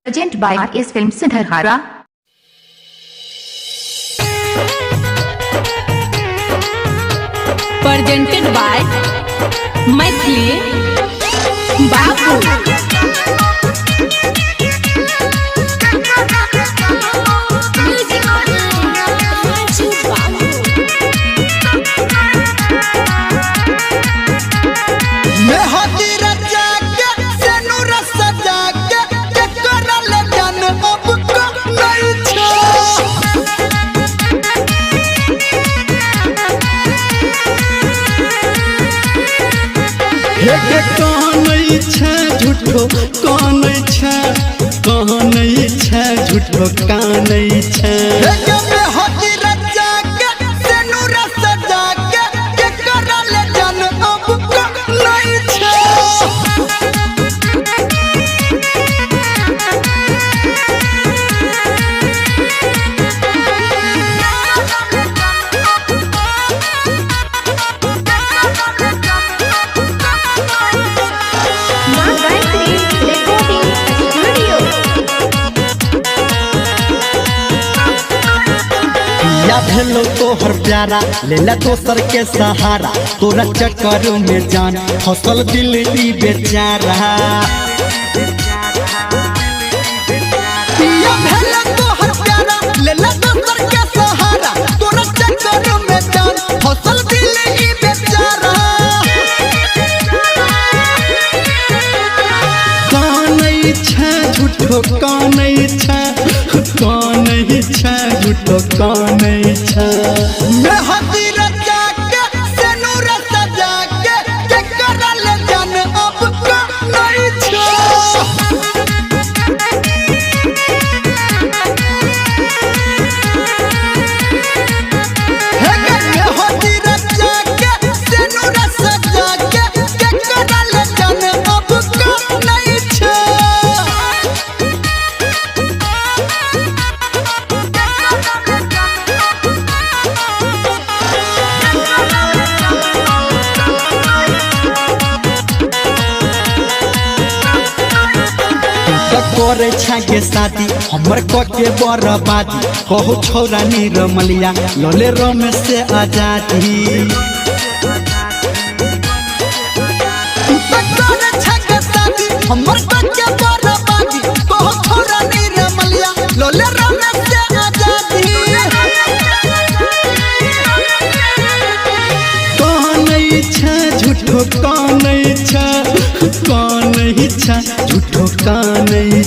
Presented by RS Films Sindhara. Presented by Maithili Babu. कहने झूठो कहने झूठो कहने भेलो तोहर प्यारा लेला दोसर के सहारा तोरा चक्कर में जान फसल दिल ई बेचारा भेलो तोहर प्यारा लेला दोसर के सहारा तोरा चक्कर में जान फसल दिल ई बेचारा कानई छे झूठो कानई छे झूठो कानई छे मैं हदीर जाके सेनुर सजा के करल जान अब कानई छे हे मैं हदीर जाके सेनुर सजा के करल जान अब कानई छे करे छागे शादी हमर के बर्बादी कहू छोरा निरमलिया लले रमेश से आजादी करे छागे शादी हमर के बर्बादी कहू छोरा निरमलिया लले रमेश से आजादी कहने छे झूठो कहने छे झूठो कहने